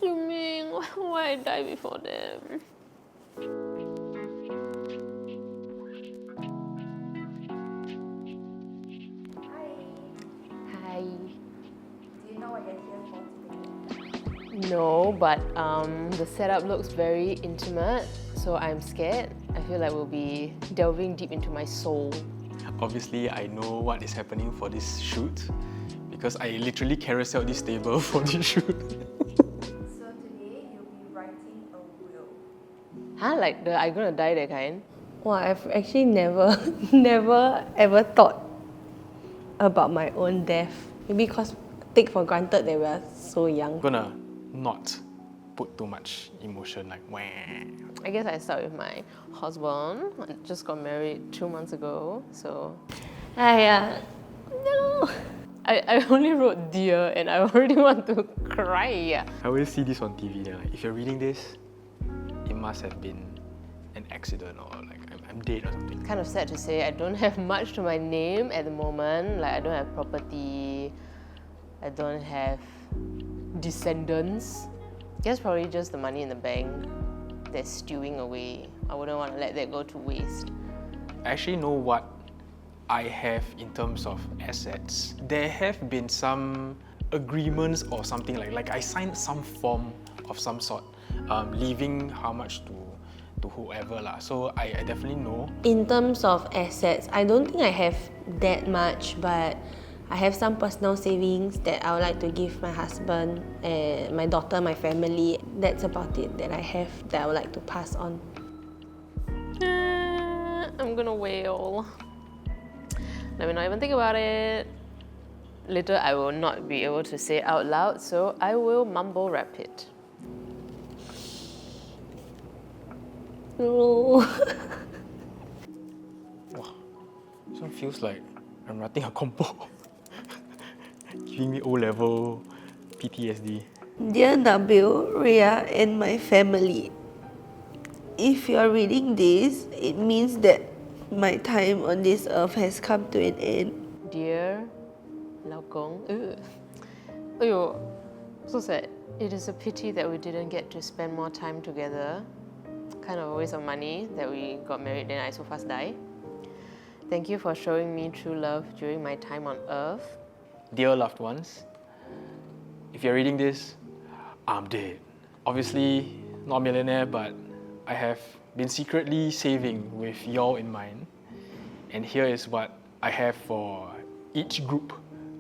You mean why I die before them? Hi. Do you know what you're here for today? No, but the setup looks very intimate, so I'm scared. I feel like we'll be delving deep into my soul. Obviously, I know what is happening for this shoot because I literally carousel this table for this shoot. So today you'll be writing a will. Huh? Like the I gonna die that kind? Well, I've actually never ever thought about my own death. Maybe because take for granted that we are so young. I'm gonna not put too much emotion like wah. I guess I start with my husband. I just got married 2 months ago, so No. I only wrote dear and I already want to cry. I always see this on TV. Like, if you're reading this, it must have been an accident or like I'm dead or something. Kind of sad to say, I don't have much to my name at the moment. Like I don't have property, I don't have descendants. Guess probably just the money in the bank that's stewing away. I wouldn't want to let that go to waste. I actually know what I have in terms of assets. There have been some agreements or something like I signed some form of some sort, leaving how much to whoever lah. So I definitely know. In terms of assets, I don't think I have that much, but I have some personal savings that I would like to give my husband and my daughter, my family. That's about it that I have that I would like to pass on. I'm gonna wail. Let me not even think about it. Later I will not be able to say it out loud, so I will mumble rap it. No. Wow, this one feels like I'm writing a compo. Giving me O-level PTSD. Dear Nabil, Rhea, and my family, if you are reading this, it means that my time on this earth has come to an end. Dear Lao Gong. Aiyo, so sad. It is a pity that we didn't get to spend more time together. Kind of a waste of money that we got married then I so fast die. Thank you for showing me true love during my time on earth. Dear loved ones, if you're reading this, I'm dead. Obviously, not a millionaire, but I have been secretly saving with y'all in mind. And here is what I have for each group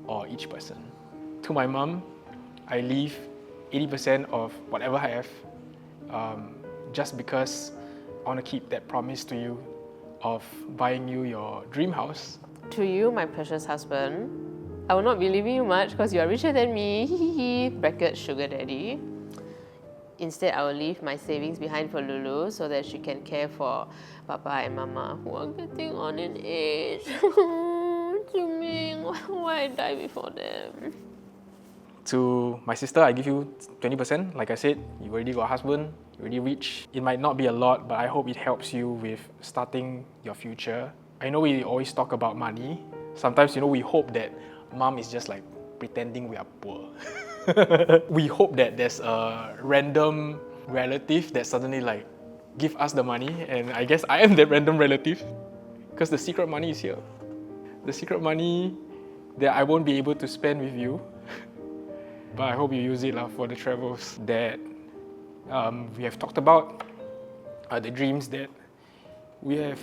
or each person. To my mom, I leave 80% of whatever I have just because I want to keep that promise to you of buying you your dream house. To you, my precious husband, I will not be leaving you much because you are richer than me, bracket sugar daddy. Instead, I will leave my savings behind for Lulu so that she can care for Papa and Mama who are getting on in age. You mean why I die before them? To my sister, I give you 20%. Like I said, you already got a husband, you're already rich. It might not be a lot, but I hope it helps you with starting your future. I know we always talk about money. Sometimes, we hope that mom is just like pretending we are poor. We hope that there's a random relative that suddenly like give us the money, and I guess I am that random relative because the secret money is here. The secret money that I won't be able to spend with you, but I hope you use it for the travels that we have talked about, the dreams that we have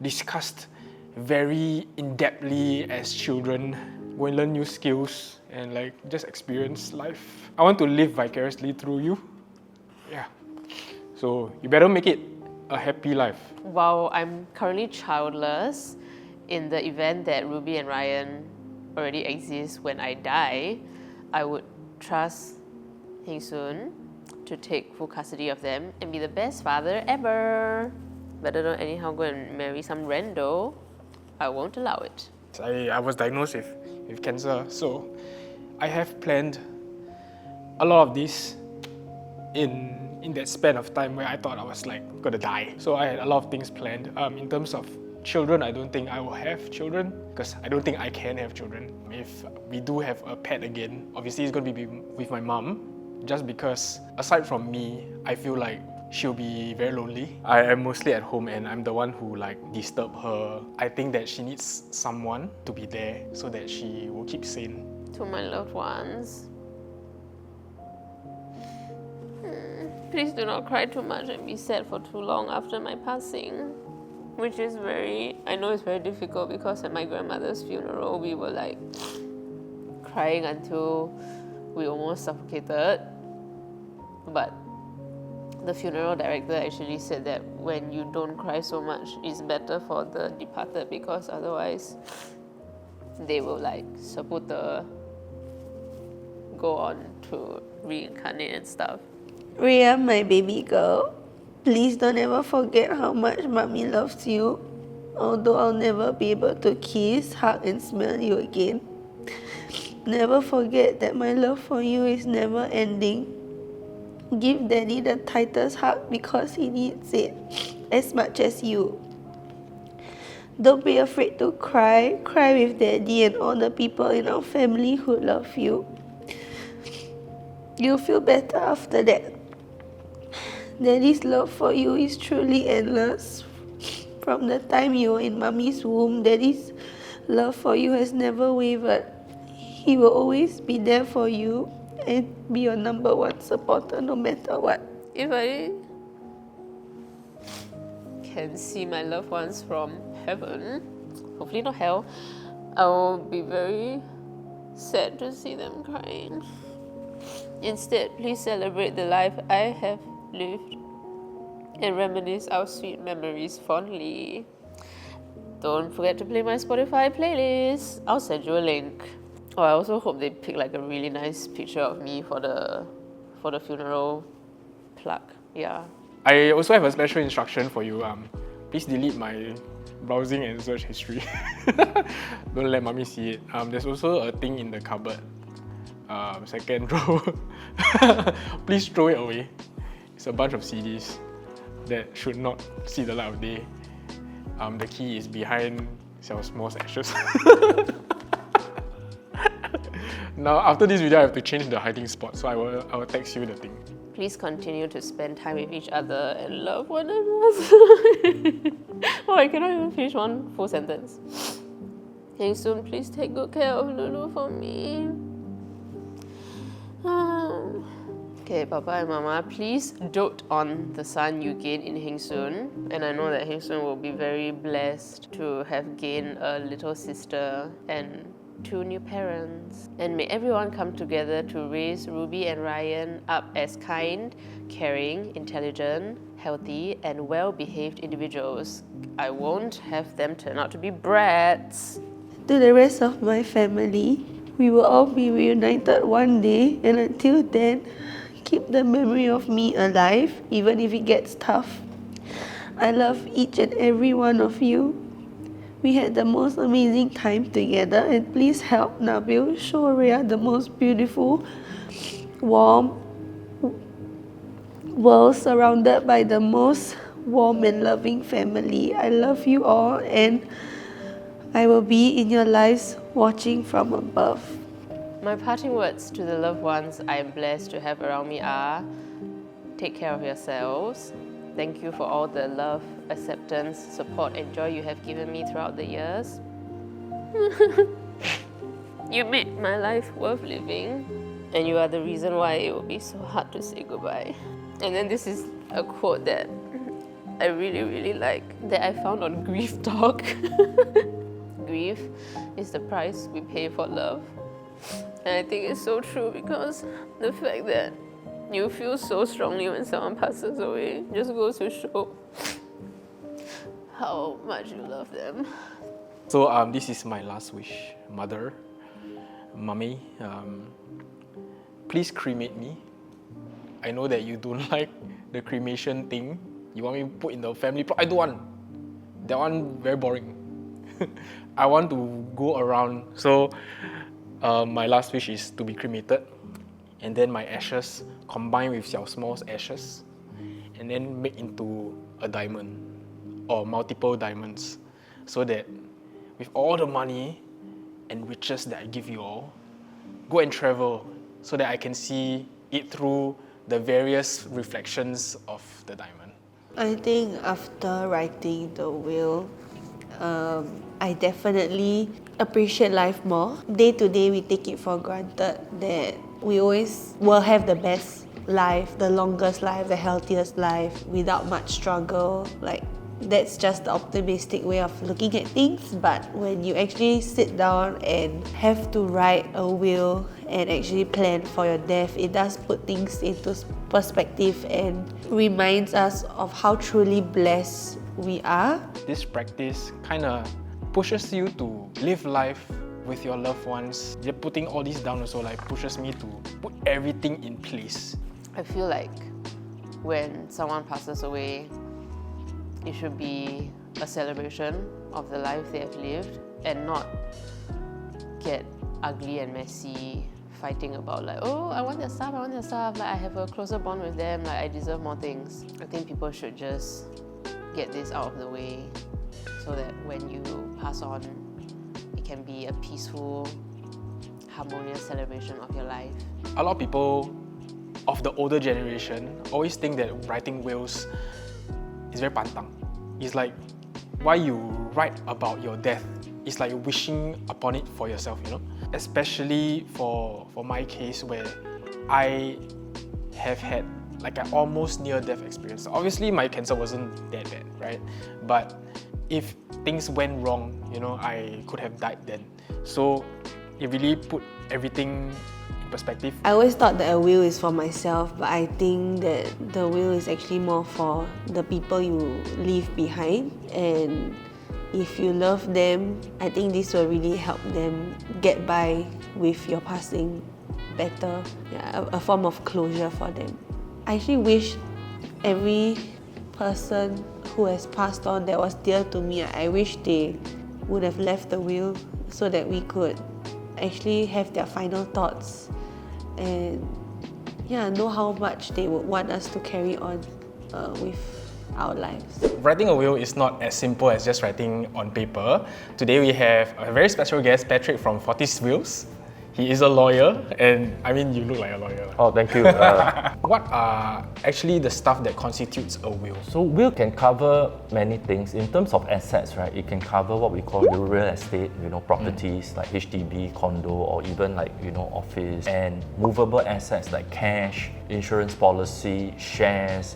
discussed very in-depthly as children. Go and learn new skills and just experience life. I want to live vicariously through you. Yeah. So you better make it a happy life. While I'm currently childless, in the event that Ruby and Ryan already exist when I die, I would trust Heng Soon to take full custody of them and be the best father ever. Better don't anyhow go and marry some rando. I won't allow it. I was diagnosed with cancer, so I have planned a lot of this in that span of time where I thought I was gonna die. So I had a lot of things planned. In terms of children, I don't think I will have children because I don't think I can have children. If we do have a pet again, obviously it's gonna be with my mom. just because aside from me, I feel like she'll be very lonely. I am mostly at home and I'm the one who disturb her. I think that she needs someone to be there so that she will keep sane. To my loved ones, please do not cry too much and be sad for too long after my passing. Which is I know it's very difficult because at my grandmother's funeral, we were crying until we almost suffocated. But the funeral director actually said that when you don't cry so much, it's better for the departed because otherwise they will seputar, go on to reincarnate and stuff. Rhea, my baby girl, please don't ever forget how much Mommy loves you. Although I'll never be able to kiss, hug and smell you again. Never forget that my love for you is never ending. Give Daddy the tightest hug because he needs it as much as you. Don't be afraid to cry. Cry with Daddy and all the people in our family who love you. You'll feel better after that. Daddy's love for you is truly endless. From the time you were in Mommy's womb, Daddy's love for you has never wavered. He will always be there for you and be your number one supporter no matter what. If I can see my loved ones from heaven, hopefully not hell, I will be very sad to see them crying. Instead, please celebrate the life I have lived and reminisce our sweet memories fondly. Don't forget to play my Spotify playlist. I'll send you a link. Oh, I also hope they pick a really nice picture of me for the funeral plaque. Yeah. I also have a special instruction for you. Please delete my browsing and search history. Don't let Mommy see it. There's also a thing in the cupboard. Second row. Please throw it away. It's a bunch of CDs that should not see the light of day. The key is behind Xiao Small's ashes. Now, after this video, I have to change the hiding spot, so I will text you the thing. Please continue to spend time with each other and love one another. Oh, I cannot even finish one full sentence. Heng Soon, please take good care of Lulu for me. Okay, Papa and Mama, please dote on the son you gained in Heng Soon. And I know that Heng Soon will be very blessed to have gained a little sister and 2 new parents. And may everyone come together to raise Ruby and Ryan up as kind, caring, intelligent, healthy, and well-behaved individuals. I won't have them turn out to be brats. To the rest of my family, we will all be reunited one day, and until then, keep the memory of me alive, even if it gets tough. I love each and every one of you. We had the most amazing time together, and please help Nabil show Rhea the most beautiful, warm world surrounded by the most warm and loving family. I love you all, and I will be in your lives watching from above. My parting words to the loved ones I am blessed to have around me are: take care of yourselves. Thank you for all the love, acceptance, support, and joy you have given me throughout the years. You made my life worth living, and you are the reason why it will be so hard to say goodbye. And then this is a quote that I really, really like, that I found on Grief Talk. Grief is the price we pay for love. And I think it's so true, because the fact that you feel so strongly when someone passes away just goes to show how much you love them. So this is my last wish. Mother, Mommy, please cremate me. I know that you don't like the cremation thing. You want me to put in the family plot. I don't want. That one very boring. I want to go around. So my last wish is to be cremated, and then my ashes combined with Xiao Small's ashes, and then make into a diamond or multiple diamonds, so that with all the money and riches that I give you all, go and travel so that I can see it through the various reflections of the diamond? I think after writing the will, I definitely appreciate life more. Day to day, we take it for granted that we always will have the best life, the longest life, the healthiest life without much struggle. Like, that's just the optimistic way of looking at things. But when you actually sit down and have to write a will and actually plan for your death, it does put things into perspective and reminds us of how truly blessed we are. This practice kind of pushes you to live life with your loved ones. Just putting all this down also like pushes me to put everything in place. I feel like when someone passes away, it should be a celebration of the life they have lived and not get ugly and messy, fighting about like, oh, I want their stuff, like I have a closer bond with them, like I deserve more things. I think people should just get this out of the way so that when you pass on, it can be a peaceful, harmonious celebration of your life. A lot of people of the older generation always think that writing wills is very pantang. It's like why you write about your death. It's like wishing upon it for yourself, you know? Especially for my case where I have had like an almost near-death experience. Obviously, my cancer wasn't that bad, right? But if things went wrong, you know, I could have died then. So it really put everything in perspective. I always thought that a will is for myself, but I think that the will is actually more for the people you leave behind. And if you love them, I think this will really help them get by with your passing better. Yeah, a form of closure for them. I actually wish every person who has passed on that was dear to me, I wish they would have left the will so that we could actually have their final thoughts and know how much they would want us to carry on with our lives. Writing a will is not as simple as just writing on paper. Today we have a very special guest, Patrick from Fortis Wills. He is a lawyer, and I mean, you look like a lawyer. Oh, thank you. What are actually the stuff that constitutes a will? So will can cover many things. In terms of assets, right, it can cover what we call the real estate, properties like HDB, condo, or even like, office, and movable assets like cash, insurance policy, shares,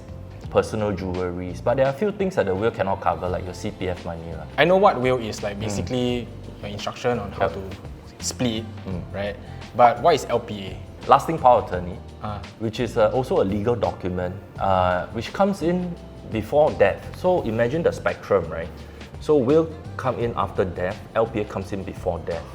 personal jewelries. But there are a few things that the will cannot cover, like your CPF money. I know what will is, like basically your instruction on how to split, right? But what is LPA? Lasting power of attorney, which is also a legal document, which comes in before death. So imagine the spectrum, right? So will come in after death, LPA comes in before death.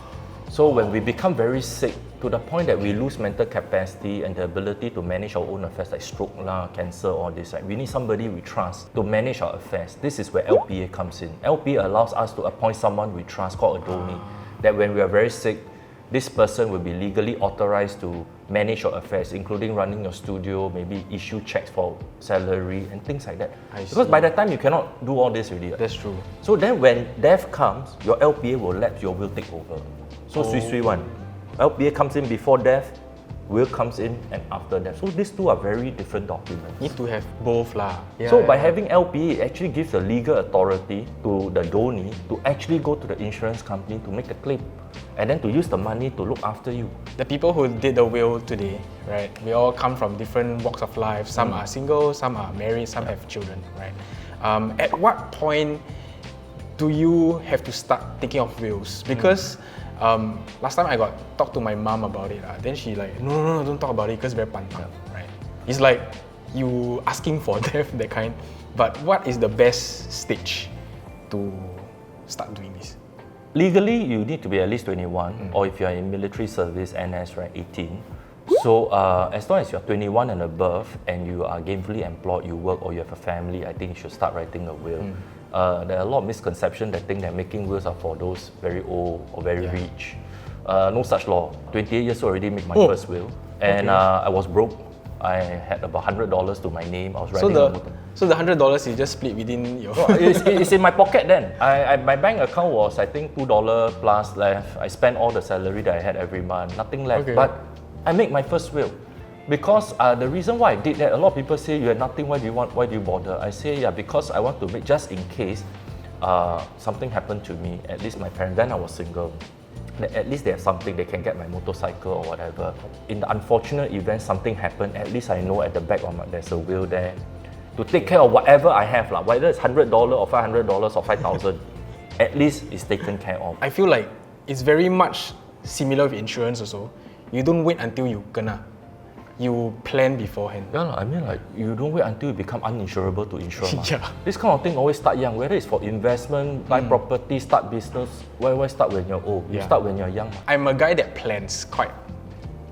So when we become very sick, to the point that we lose mental capacity and the ability to manage our own affairs like stroke, cancer, all this, right? We need somebody we trust to manage our affairs. This is where LPA comes in. LPA allows us to appoint someone we trust called a donee. That when we are very sick, this person will be legally authorized to manage your affairs, including running your studio, maybe issue checks for salary and things like that. Because by the time you cannot do all this already. That's true. So then when death comes, your LPA will lapse, your will take over. So sui one. LPA comes in before death, will comes in and after death. So these two are very different documents. Need to have both lah. So by having LPA, it actually gives the legal authority to the donee to actually go to the insurance company to make a claim and then to use the money to look after you. The people who did the will today, right? We all come from different walks of life. Some are single, some are married, some have children, right? At what point do you have to start thinking of wills? Because last time I got talked to my mom about it. Then she like, no, don't talk about it because very pantang, right? It's like you asking for death, that kind. But what is the best stage to start doing this? Legally, you need to be at least 21, or if you're in military service, NS, right, 18. So as long as you're 21 and above and you are gainfully employed, you work or you have a family, I think you should start writing a will. There are a lot of misconceptions that think that making wills are for those very old or very rich. No such law. 28 years old already made my first will, and I was broke. I had about $100 to my name. I was riding So the $100 is just split within your... it's in my pocket then. My bank account was, I think, $2 plus left. I spent all the salary that I had every month, nothing left. But I made my first will. Because the reason why I did that, a lot of people say you have nothing, why do you bother? I say, yeah, because I want to make, just in case something happened to me, at least my parents, then I was single, at least they have something, they can get my motorcycle or whatever. In the unfortunate event something happened, at least I know at the back of my, there's a will there to take care of whatever I have, whether it's $100 or $500 or 5,000, at least it's taken care of. I feel like it's very much similar with insurance also. You don't wait until you kena. You plan beforehand. Yeah, I mean like you don't wait until you become uninsurable to insure. Yeah. This kind of thing always start young, whether it's for investment, buy property, start business. Why start when you're old? You start when you're young. I'm a guy that plans quite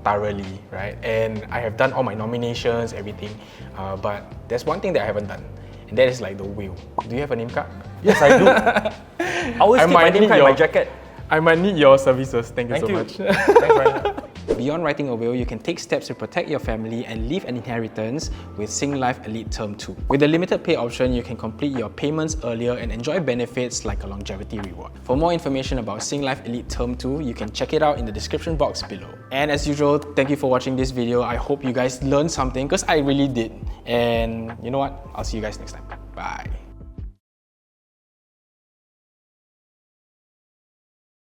thoroughly, right? And I have done all my nominations, everything. But there's one thing that I haven't done, and that is like the will. Do you have a name card? Yes, I do. I always keep my name card in my jacket. I might need your services. Thank you so much. Thanks, Ryan. Beyond writing a will, you can take steps to protect your family and leave an inheritance with Singlife Elite Term II. With the limited pay option, you can complete your payments earlier and enjoy benefits like a longevity reward. For more information about Singlife Elite Term II, you can check it out in the description box below. And as usual, thank you for watching this video. I hope you guys learned something because I really did. And you know what? I'll see you guys next time. Bye.